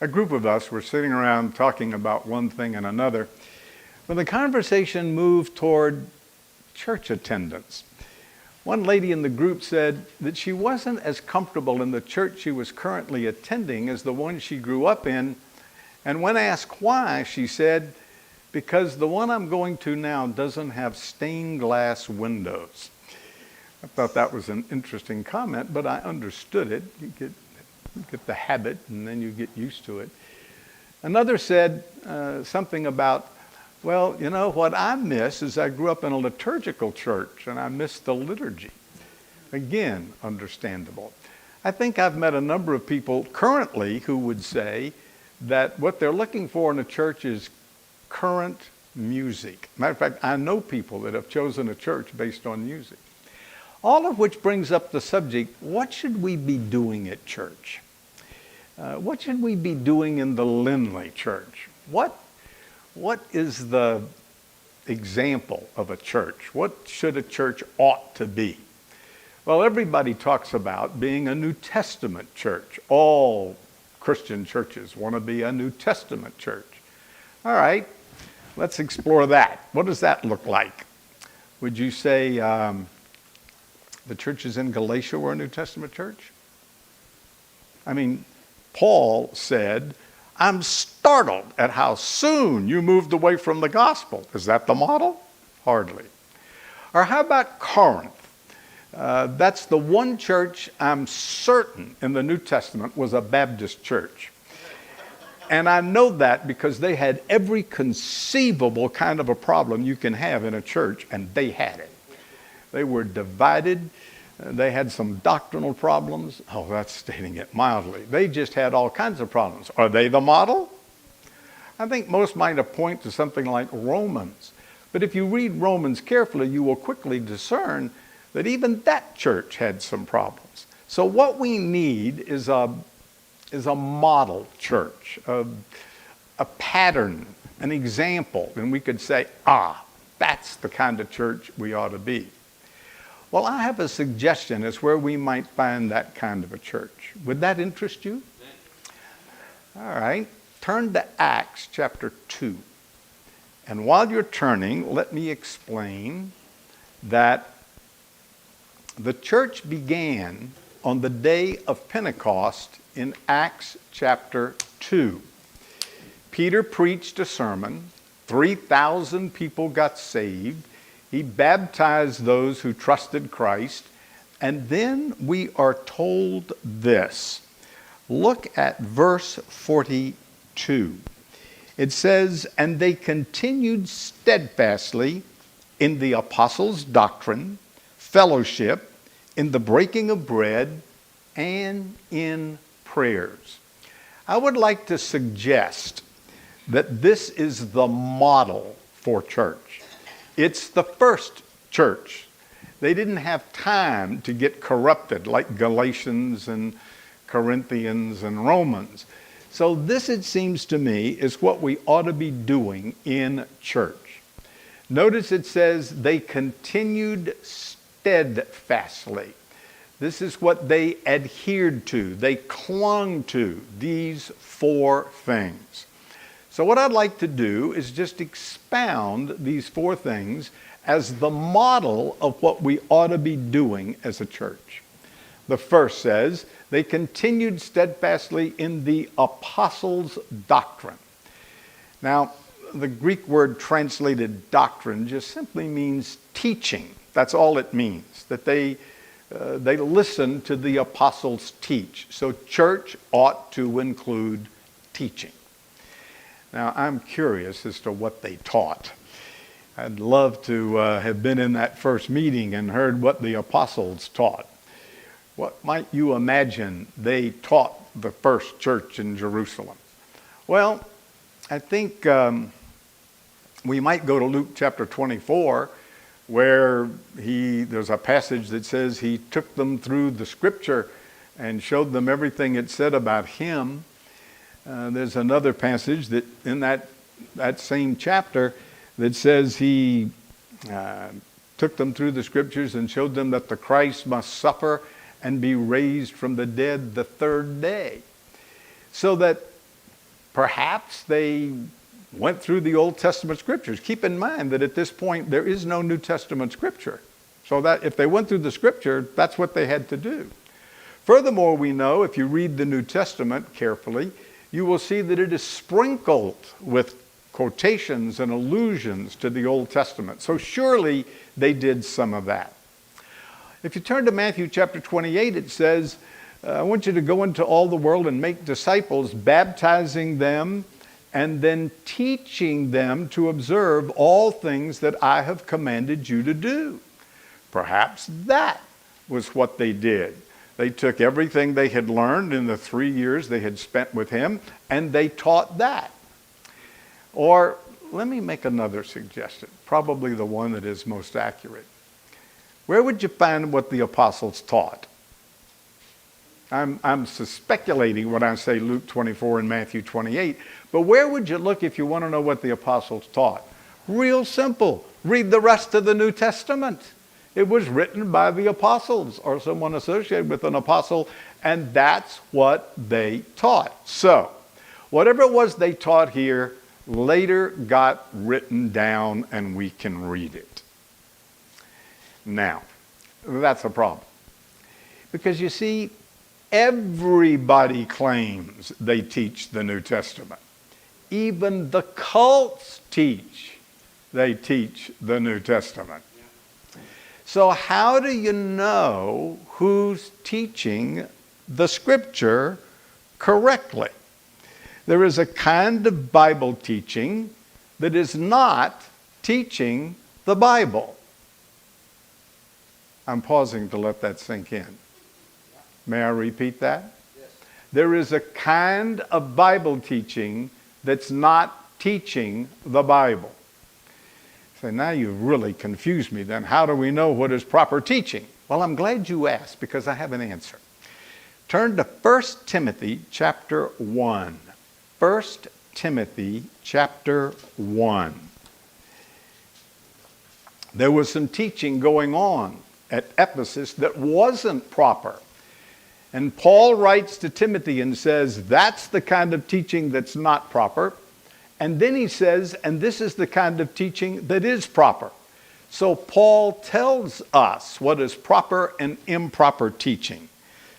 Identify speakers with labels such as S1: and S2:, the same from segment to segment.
S1: A group of us were sitting around talking about one thing and another when the conversation moved toward church attendance. One lady in the group said that she wasn't as comfortable in the church she was currently attending as the one she grew up in, and when asked why, she said, "Because the one I'm going to now doesn't have stained glass windows." I thought that was an interesting comment, but I understood it. You get the habit, and then you get used to it. Another said something about, "Well, you know, what I miss is I grew up in a liturgical church, and I miss the liturgy." Again, understandable. I think I've met a number of people currently who would say that what they're looking for in a church is current music. Matter of fact, I know people that have chosen a church based on music. All of which brings up the subject, what should we be doing at church? What should we be doing in the Lindley church? What is the example of a church? What should a church ought to be? Well, everybody talks about being a New Testament church. All Christian churches want to be a New Testament church. All right, let's explore that. What does that look like? Would you say the churches in Galatia were a New Testament church? I mean, Paul said, "I'm startled at how soon you moved away from the gospel." Is that the model? Hardly. Or how about Corinth? That's the one church I'm certain in the New Testament was a Baptist church. And I know that because they had every conceivable kind of a problem you can have in a church, and they had it. They were divided. They had some doctrinal problems. Oh, that's stating it mildly. They just had all kinds of problems. Are they the model? I think most might point to something like Romans. But if you read Romans carefully, you will quickly discern that even that church had some problems. So what we need is a model church, a pattern, an example. And we could say, that's the kind of church we ought to be. Well, I have a suggestion as where we might find that kind of a church. Would that interest you? All right. Turn to Acts chapter 2. And while you're turning, let me explain that the church began on the day of Pentecost in Acts chapter 2. Peter preached a sermon. 3,000 people got saved. He baptized those who trusted Christ. And then we are told this. Look at verse 42. It says, "And they continued steadfastly in the apostles' doctrine, fellowship, in the breaking of bread, and in prayers." I would like to suggest that this is the model for church. It's the first church. They didn't have time to get corrupted like Galatians and Corinthians and Romans. So this, it seems to me, is what we ought to be doing in church. Notice it says they continued steadfastly. This is what they adhered to. They clung to these four things. So what I'd like to do is just expound these four things as the model of what we ought to be doing as a church. The first says, they continued steadfastly in the apostles' doctrine. Now, the Greek word translated doctrine just simply means teaching. That's all it means, that they listened to the apostles teach. So church ought to include teaching. Now, I'm curious as to what they taught. I'd love to have been in that first meeting and heard what the apostles taught. What might you imagine they taught the first church in Jerusalem? Well, I think we might go to Luke chapter 24, where there's a passage that says he took them through the scripture and showed them everything it said about him. There's another passage that in that same chapter that says he took them through the scriptures and showed them that the Christ must suffer and be raised from the dead the third day. So that Perhaps they went through the Old Testament scriptures. Keep in mind that at this point there is no New Testament scripture. So that if they went through the scripture, that's what they had to do. Furthermore, we know if you read the New Testament carefully, you will see that it is sprinkled with quotations and allusions to the Old Testament. So surely they did some of that. If you turn to Matthew chapter 28, it says, I want you to go into all the world and make disciples, baptizing them and then teaching them to observe all things that I have commanded you to do. Perhaps that was what they did. They took everything they had learned in the 3 years they had spent with him, and they taught that. Or let me make another suggestion, probably the one that is most accurate. Where would you find what the apostles taught? I'm speculating when I say Luke 24 and Matthew 28, but where would you look if you want to know what the apostles taught? Real simple. Read the rest of the New Testament. It was written by the apostles or someone associated with an apostle, and that's what they taught. So, whatever it was they taught here later got written down and we can read it. Now, that's a problem. Because you see, everybody claims they teach the New Testament. Even the cults teach they teach the New Testament. So how do you know who's teaching the scripture correctly? There is a kind of Bible teaching that is not teaching the Bible. I'm pausing to let that sink in. May I repeat that? Yes. There is a kind of Bible teaching that's not teaching the Bible. So now you've really confused me then. How do we know what is proper teaching? Well, I'm glad you asked because I have an answer. Turn to 1 Timothy chapter 1. 1 Timothy chapter 1. There was some teaching going on at Ephesus that wasn't proper. And Paul writes to Timothy and says, that's the kind of teaching that's not proper. And then he says, and this is the kind of teaching that is proper. So Paul tells us what is proper and improper teaching.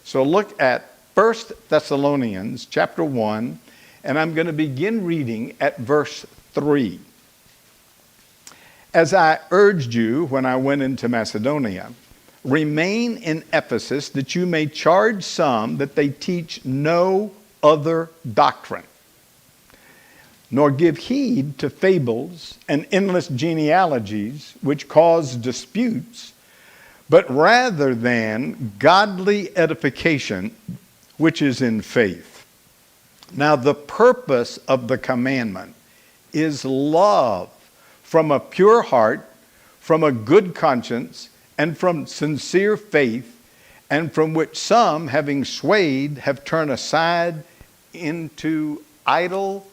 S1: So look at 1 Thessalonians chapter 1, and I'm going to begin reading at verse 3. As I urged you when I went into Macedonia, remain in Ephesus that you may charge some that they teach no other doctrine, nor give heed to fables and endless genealogies which cause disputes, but rather than godly edification which is in faith. Now the purpose of the commandment is love from a pure heart, from a good conscience, and from sincere faith, and from which some, having swayed, have turned aside into idle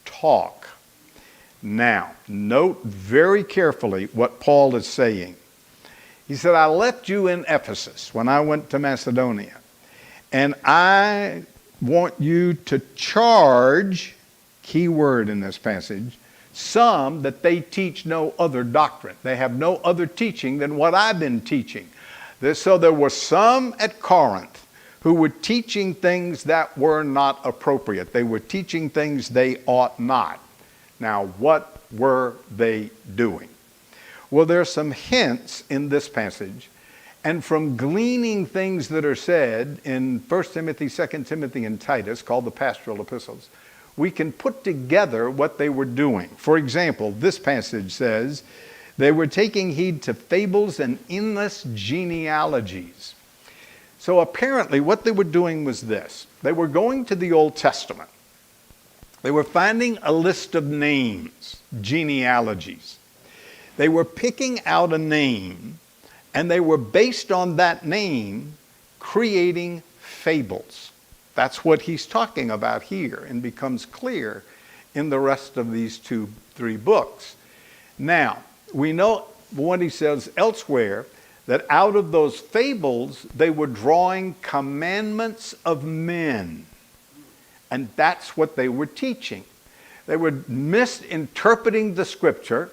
S1: talk. Now, note very carefully what Paul is saying. He said, I left you in Ephesus when I went to Macedonia, and I want you to charge, key word in this passage, some that they teach no other doctrine. They have no other teaching than what I've been teaching. So there were some at Corinth who were teaching things that were not appropriate. They were teaching things they ought not. Now, what were they doing? Well, there are some hints in this passage, and from gleaning things that are said in 1 Timothy, 2 Timothy, and Titus, called the pastoral epistles, we can put together what they were doing. For example, this passage says they were taking heed to fables and endless genealogies. So apparently what they were doing was this. They were going to the Old Testament. They were finding a list of names, genealogies. They were picking out a name, and they were based on that name creating fables. That's what he's talking about here, and becomes clear in the rest of these 3 books. Now, we know what he says elsewhere, that out of those fables, they were drawing commandments of men And that's what they were teaching. They were misinterpreting the scripture